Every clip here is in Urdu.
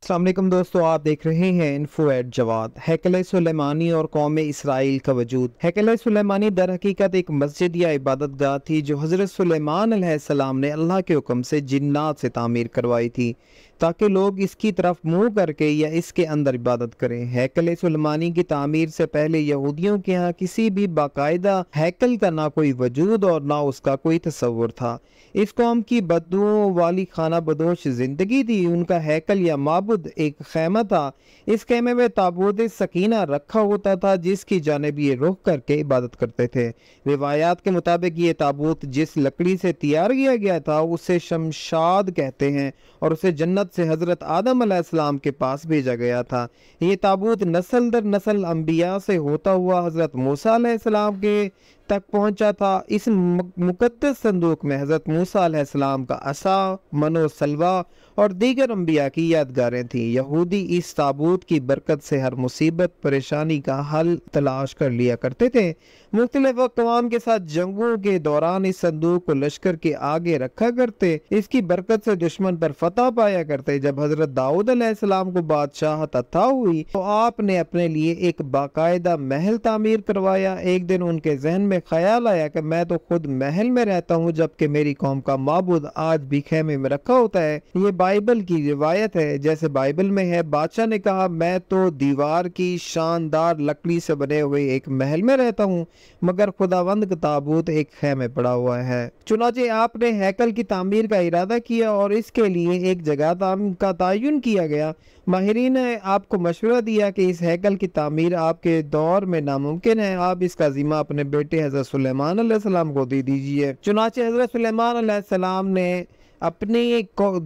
السلام علیکم دوستو، آپ دیکھ رہے ہیں انفو ایٹ جواد۔ ہیکل سلیمانی اور قوم اسرائیل کا وجود۔ ہیکل سلیمانی در حقیقت ایک مسجد یا عبادت گاہ تھی جو حضرت سلیمان علیہ السلام نے اللہ کے حکم سے جنات سے تعمیر کروائی تھی تاکہ لوگ اس کی طرف منہ کر کے یا اس کے اندر عبادت کریں۔ ہیکل سلیمانی کی تعمیر سے پہلے یہودیوں کے ہاں کسی بھی باقاعدہ ہیکل کا نہ کوئی وجود اور نہ اس کا کوئی تصور تھا۔ اس قوم کی بدوؤں والی خانہ بدوش زندگی تھی۔ ان کا ہیکل یا معبد ایک خیمہ تھا۔ اس خیمے میں تابوت سکینہ رکھا ہوتا تھا جس کی جانب یہ رخ کر کے عبادت کرتے تھے۔ روایات کے مطابق یہ تابوت جس لکڑی سے تیار کیا گیا تھا اسے شمشاد کہتے ہیں اور اسے جنت سے حضرت آدم علیہ السلام کے پاس بھیجا گیا تھا۔ یہ تابوت نسل در نسل انبیاء سے ہوتا ہوا حضرت موسیٰ علیہ السلام کے تک پہنچا تھا۔ اس مقدس صندوق میں حضرت موسیٰ علیہ السلام کا عصا، من و سلوہ اور دیگر انبیاء کی یادگاریں تھیں۔ یہودی اس تابوت کی برکت سے ہر مصیبت پریشانی کا حل تلاش کر لیا کرتے تھے۔ مختلف اقوام کے ساتھ جنگوں کے دوران اس صندوق کو لشکر کے آگے رکھا کرتے۔ اس کی برکت سے دشمن پر فتح پایا کرتے۔ جب حضرت داؤد علیہ السلام کو بادشاہت عطا ہوئی تو آپ نے اپنے لیے ایک باقاعدہ محل تعمیر کروایا۔ ایک دن ان کے ذہن میں خیال آیا کہ میں تو خود محل میں رہتا ہوں جبکہ میری قوم کا معبود آج بھی خیمے میں رکھا ہوتا ہے۔ یہ بائبل کی روایت ہے۔ جیسے بائبل میں ہے، بادشاہ نے کہا میں تو دیوار کی شاندار لکڑی سے بنے ہوئے ایک محل میں رہتا ہوں مگر خداوند کا تابوت ایک خیمے پڑا ہوا ہے۔ چنانچہ آپ نے ہیکل کی تعمیر کا ارادہ کیا اور اس کے لیے ایک جگہ کا تعین کیا گیا۔ ماہرین نے آپ کو مشورہ دیا کہ اس ہیکل کی تعمیر آپ کے دور میں ناممکن ہے، آپ اس کا ذمہ اپنے بیٹے حضرت سلیمان علیہ السلام کو دے دیجئے۔ چنانچہ حضرت سلیمان علیہ السلام نے اپنے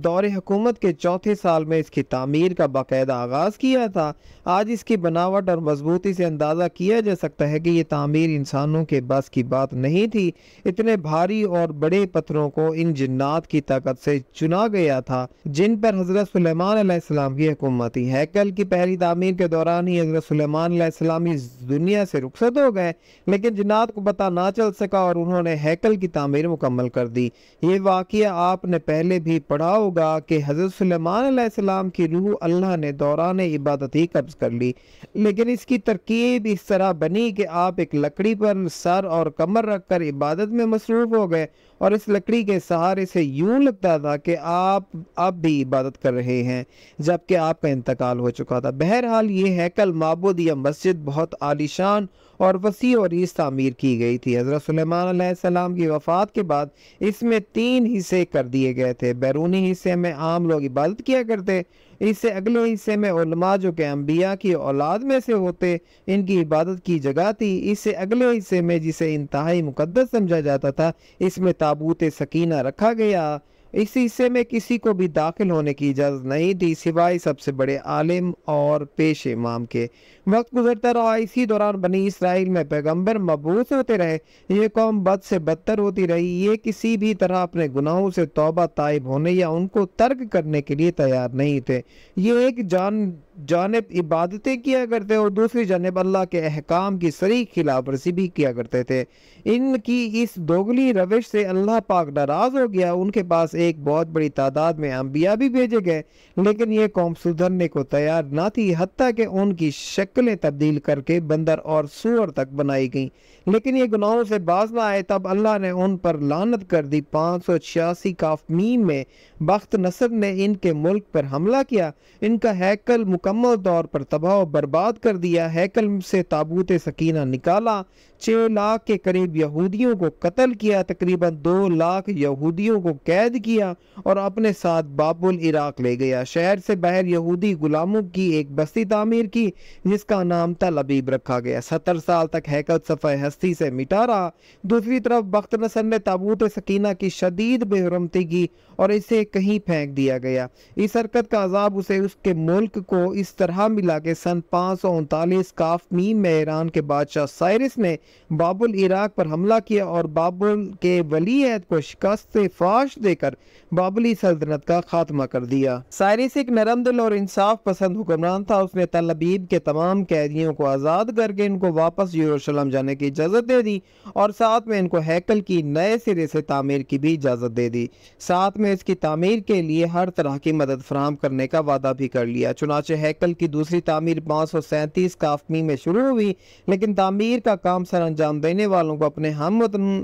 دور حکومت کے چوتھے سال میں اس کی تعمیر کا باقاعدہ آغاز کیا تھا۔ آج اس کی بناوٹ اور مضبوطی سے اندازہ کیا جا سکتا ہے کہ یہ تعمیر انسانوں کے بس کی بات نہیں تھی۔ اتنے بھاری اور بڑے پتھروں کو ان جنات کی طاقت سے چنا گیا تھا جن پر حضرت سلیمان علیہ السلام کی حکومت تھی۔ ہیکل کی پہلی تعمیر کے دوران ہی حضرت سلیمان علیہ السلام اس دنیا سے رخصت ہو گئے، لیکن جنات کو پتہ نہ چل سکا اور انہوں نے ہیکل کی تعمیر مکمل کر دی۔ یہ واقعہ آپ نے پہلے بھی پڑھا ہوگا کہ حضرت سلیمان علیہ السلام کی روح اللہ نے دوران عبادت ہی قبض کر لی، لیکن اس کی ترکیب اس طرح بنی کہ آپ ایک لکڑی پر سر اور کمر رکھ کر عبادت میں مصروف ہو گئے اور اس لکڑی کے سہارے سے یوں لگتا تھا کہ آپ اب بھی عبادت کر رہے ہیں جبکہ آپ کا انتقال ہو چکا تھا۔ بہرحال یہ ہیکل، معبد یا مسجد بہت عالیشان اور وسیع و عریض تعمیر کی گئی تھی۔ حضرت سلیمان علیہ السلام کی وفات کے بعد اس میں 3 حصے کر دیے گئے تھے۔ بیرونی حصے میں عام لوگ عبادت کیا کرتے، اس سے اگلے حصے میں علماء جو کہ انبیاء کی اولاد میں سے ہوتے ان کی عبادت کی جگہ تھی۔ اس سے اگلے حصے میں جسے انتہائی مقدس سمجھا جاتا تھا اس میں تابوت سکینہ رکھا گیا۔ اس حصے میں کسی کو بھی داخل ہونے کی اجازت نہیں تھی سوائے سب سے بڑے عالم اور پیش امام کے۔ وقت گزرتا رہا، اسی دوران بنی اسرائیل میں پیغمبر مبعوث ہوتے رہے۔ یہ قوم بد سے بدتر ہوتی رہی۔ یہ کسی بھی طرح اپنے گناہوں سے توبہ طائب ہونے یا ان کو ترک کرنے کے لیے تیار نہیں تھے۔ یہ ایک جانب عبادتیں کیا کرتے اور دوسری جانب اللہ کے احکام کی صریح خلاف ورزی بھی کیا کرتے تھے۔ ان کی اس دوگلی روش سے اللہ پاک ناراض ہو گیا۔ ان کے پاس ایک بہت بڑی تعداد میں انبیاء بھی بھیجے گئے لیکن یہ قوم سدھرنے کو تیار نہ تھی، حتیٰ کہ ان کی شکلیں تبدیل کر کے بندر اور سور تک بنائی گئیں، لیکن یہ گناہوں سے باز نہ آئے۔ تب اللہ نے ان پر لعنت کر دی۔ 586 ء میں بخت نصر نے ان کے ملک پر حملہ کیا، ان کا ہیکل مکمل طور پر تباہ و برباد کر دیا۔ ہیکل سے تابوت سکینہ نکالا، 6 لاکھ کے قریب یہودیوں کو قتل کیا، تقریباً 2 لاکھ یہودیوں کو قید کیا اور اپنے ساتھ بابل عراق لے گیا۔ شہر سے باہر یہودی غلاموں کی ایک بستی تعمیر کی جس کا نام تل ابیب رکھا گیا۔ 70 سال تک ہیکل صفحہ ہستی سے مٹا رہا۔ دوسری طرف بخت نصر نے تابوت سکینہ کی شدید بے حرمتی کی اور اسے کہیں پھینک دیا گیا۔ اس حرکت کا عذاب اسے اس کے ملک کو اس طرح ملا کہ سن 539 ء میں ایران کے بادشاہ سائرس نے بابل عراق پر حملہ کیا اور بابل کے ولی عہد کو شکست فاش دے کر بابلی سلطنت کا خاتمہ کر دیا۔ سائرس ایک نرم دل اور انصاف پسند حکمران تھا۔ اس نے تل ابیب کے تمام قیدیوں کو آزاد کر کے ان کو واپس یروشلم جانے کی اجازت دے دی اور ساتھ میں ان کو ہیکل کی نئے سرے سے تعمیر کی بھی اجازت دے دی۔ ساتھ میں اس کی تعمیر کے لیے ہر طرح کی مدد فراہم کرنے کا وعدہ بھی کر لیا۔ چنانچہ ہیکل کی دوسری تعمیر 537 کافمی میں شروع ہوئی، لیکن تعمیر کا کام سر انجام دینے والوں کو اپنے ہم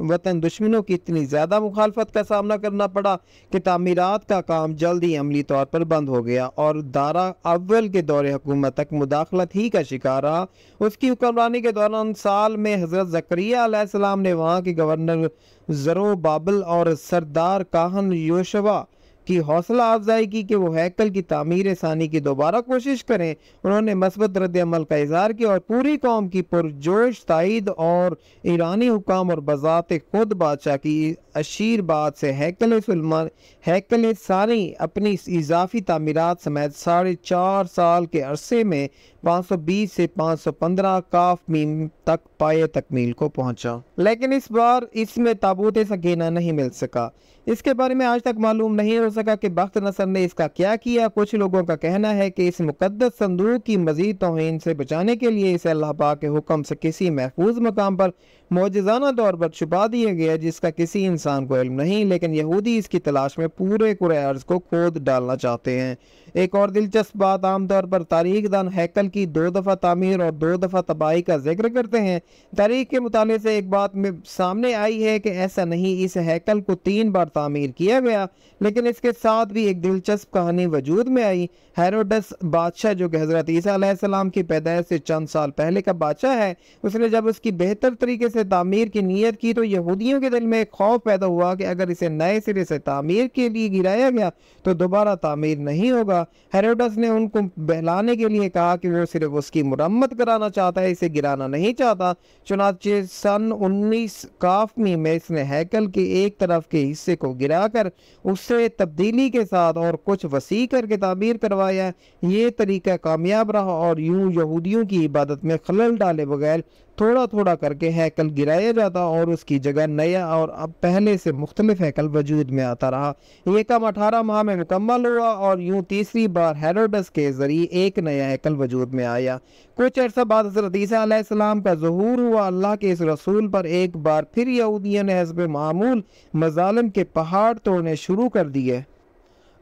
وطن دشمنوں کی اتنی زیادہ مخالفت کا سامنا کرنا پڑا کہ تعمیرات کا کام جلد ہی عملی طور پر بند ہو گیا اور دارا اول کے دور حکومت تک مداخلت ہی کا شکار رہا۔ اس کی حکمرانی کے دوران سال میں حضرت زکریا علیہ السلام نے وہاں کے گورنر زروبابل اور سردار کاہن یوشوا کی حوصلہ افزائی کی کہ وہ ہیکل کی تعمیر ثانی کی دوبارہ کوشش کریں۔ انہوں نے مثبت رد عمل کا اظہار کیا اور پوری قوم کی پرجوش تائید اور ایرانی حکام اور بذات خود بادشاہ کی اشیر بات سے ہیکل ثانی اپنی اضافی تعمیرات سمیت 4.5 سال کے عرصے میں 520 سے 515 کاف میم تک پائے تکمیل کو پہنچا، لیکن اس بار اس میں تابوت سکینہ نہیں مل سکا۔ اس کے بارے میں آج تک معلوم نہیں ہو سکا کہ بخت نصر نے اس کا کیا کیا۔ کچھ لوگوں کا کہنا ہے کہ اس مقدس صندوق کی مزید توہین سے بچانے کے لیے اسے اللہ پاک کے حکم سے کسی محفوظ مقام پر معجزانہ طور پر چھپا دیا گیا جس کا کسی انسان کو علم نہیں، لیکن یہودی اس کی تلاش میں پورے کرۂ ارض کو کھود ڈالنا چاہتے ہیں۔ ایک اور دلچسپ بات، عام طور پر تاریخ دان ہیکل کی 2 دفعہ تعمیر اور 2 دفعہ تباہی کا ذکر کرتے ہیں۔ تاریخ کے مطالعے سے ایک بات میں سامنے آئی ہے کہ ایسا نہیں، اس ہیکل کو 3 بار تعمیر کیا گیا، لیکن اس کے ساتھ بھی ایک دلچسپ کہانی وجود میں آئی۔ ہیروڈس بادشاہ جو کہ حضرت عیسیٰ علیہ السلام کی پیدائش سے چند سال پہلے کا بادشاہ ہے، اس نے جب اس کی بہتر طریقے سے تعمیر کی نیت کی تو یہودیوں کے دل میں ایک خوف پیدا ہوا کہ اگر اسے نئے سرے سے تعمیر کے لیے گرایا گیا تو دوبارہ تعمیر نہیں ہوگا۔ ہیروڈس نے ان کو بہلانے کے لیے کہا کہ وہ صرف اس کی مرمت کرانا چاہتا ہے، اسے گرانا نہیں چاہتا۔ چنانچہ سن 19 کافمی میں اس نے ہیکل کے ایک طرف کے حصے کو گرا کر اسے تبدیلی کے ساتھ اور کچھ وسیع کر کے تعمیر کروایا۔ یہ طریقہ کامیاب رہا اور یوں یہودیوں کی عبادت میں خلل ڈالے بغیر تھوڑا تھوڑا کر کے ہیکل گرایا جاتا اور اس کی جگہ نیا اور اب پہلے سے مختلف ہیکل وجود میں آتا رہا۔ یہ کام 18 ماہ میں مکمل ہوا اور یوں تیسری بار ہیروڈس کے ذریعے ایک نیا ہیکل وجود میں آیا۔ کچھ عرصہ بعد حضرت عیسیٰ علیہ السلام کا ظہور ہوا۔ اللہ کے اس رسول پر ایک بار پھر یہودیوں نے حسب معمول مظالم کے پہاڑ توڑنے شروع کر دیے۔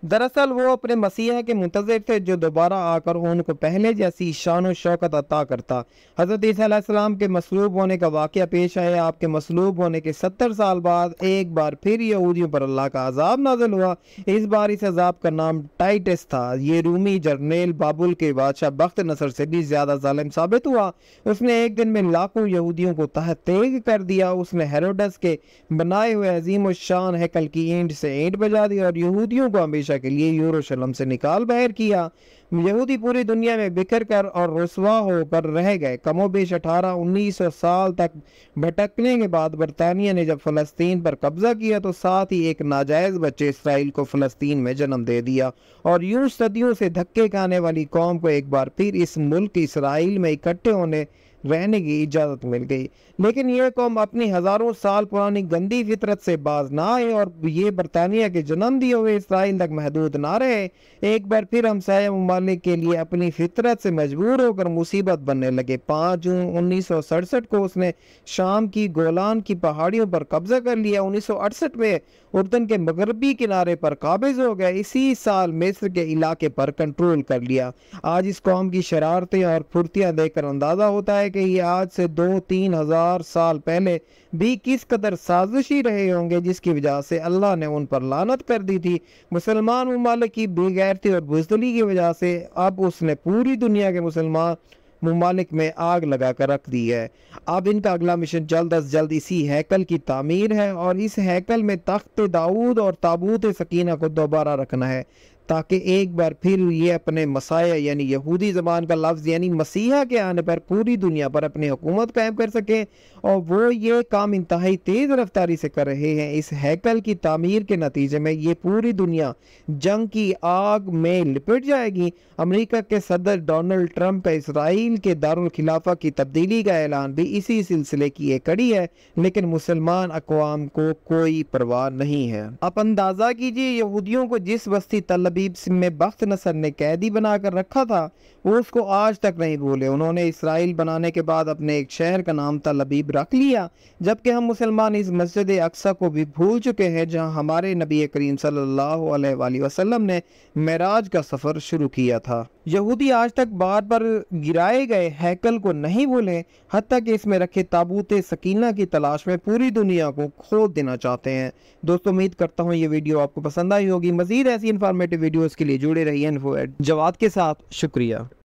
دراصل وہ اپنے مسیح کے منتظر تھے جو دوبارہ آ کر ان کو پہلے جیسی شان و شوکت عطا کرتا۔ حضرت عیسیٰ علیہ السلام کے مصلوب ہونے کا واقعہ پیش آیا۔ آپ کے مصلوب ہونے کے 70 سال بعد ایک بار پھر یہودیوں پر اللہ کا عذاب نازل ہوا۔ اس بار اس عذاب کا نام ٹائٹس تھا۔ یہ رومی جرنیل بابل کے بادشاہ بخت نصر سے بھی زیادہ ظالم ثابت ہوا۔ اس نے ایک دن میں لاکھوں یہودیوں کو تحت تیگ کر دیا۔ اس نے ہیروڈس کے بنائے ہوئے عظیم الشان ہیکل کی اینٹ سے اینٹ بجا دی اور یہودیوں کو ہمیشہ کے لیے یروشلم سے نکال باہر کیا۔ یہودی پوری دنیا میں بکھر کر اور رسوا ہو کر رہ گئے۔ کم و بیش 1800-1900 سال تک بھٹکنے کے بعد برطانیہ نے جب فلسطین پر قبضہ کیا تو ساتھ ہی ایک ناجائز بچے اسرائیل کو فلسطین میں جنم دے دیا اور یوں صدیوں سے دھکے کھانے والی قوم کو ایک بار پھر اس ملک اسرائیل میں اکٹھے ہونے رہنے کی اجازت مل گئی۔ لیکن یہ قوم اپنی ہزاروں سال پرانی گندی فطرت سے باز نہ آئے اور یہ برطانیہ کے جنم دیے ہوئے اسرائیل تک محدود نہ رہے۔ ایک بار پھر ہمسایہ ممالک کے لیے اپنی فطرت سے مجبور ہو کر مصیبت بننے لگے۔ 5 جون 1967 کو اس نے شام کی گولان کی پہاڑیوں پر قبضہ کر لیا۔ 1968 میں اردن کے مغربی کنارے پر قابض ہو گئے۔ اسی سال مصر کے علاقے پر کنٹرول کر لیا۔ آج اس قوم کی شرارتیں اور پھرتیاں دیکھ کر اندازہ ہوتا ہے کہ یہ آج سے 2-3 ہزار سال پہلے بھی کس قدر سازشی رہے ہوں گے، جس کی وجہ سے اللہ نے ان پر لعنت کر دی تھی۔ مسلمان ممالک کی بے غیرتی اور بزدلی کی وجہ سے اب اس نے پوری دنیا کے مسلمان ممالک میں آگ لگا کر رکھ دی ہے۔ اب ان کا اگلا مشن جلد از جلد اسی ہیکل کی تعمیر ہے اور اس ہیکل میں تخت داؤد اور تابوت سکینہ کو دوبارہ رکھنا ہے تاکہ ایک بار پھر یہ اپنے مسیح یعنی یہودی زبان کا لفظ یعنی مسیحا کے آنے پر پوری دنیا پر اپنی حکومت قائم کر سکیں، اور وہ یہ کام انتہائی تیز رفتاری سے کر رہے ہیں۔ اس ہیکل کی تعمیر کے نتیجے میں یہ پوری دنیا جنگ کی آگ میں لپٹ جائے گی۔ امریکہ کے صدر ڈونلڈ ٹرمپ کا اسرائیل کے دارالخلافہ کی تبدیلی کا اعلان بھی اسی سلسلے کی ایک کڑی ہے، لیکن مسلمان اقوام کو کوئی پرواہ نہیں ہے۔ آپ اندازہ کیجئے یہودیوں کو جس بستی تل ابیب میں بخت نصر نے قیدی بنا کر رکھا تھا، وہ اس کو آج تک نہیں بھولے۔ انہوں نے اسرائیل بنانے کے بعد اپنے ایک شہر کا نام تل ابیب رکھ لیا، جبکہ ہم مسلمان اس مسجد اقصی کو بھی بھول چکے ہیں جہاں ہمارے نبی کریم صلی اللہ علیہ وآلہ وسلم نے معراج کا سفر شروع کیا تھا۔ یہودی آج تک بار بار گرائے گئے ہیکل کو نہیں بھولے، حتیٰ کہ اس میں رکھے تابوت سکینہ کی تلاش میں پوری دنیا کو کھود دینا چاہتے ہیں۔ دوستو امید کرتا ہوں یہ ویڈیو آپ کو پسند آئی ہوگی۔ مزید ایسی انفارمیٹو ویڈیوز کے لیے جڑے رہیے انفو ایٹ جواد کے ساتھ۔ شکریہ۔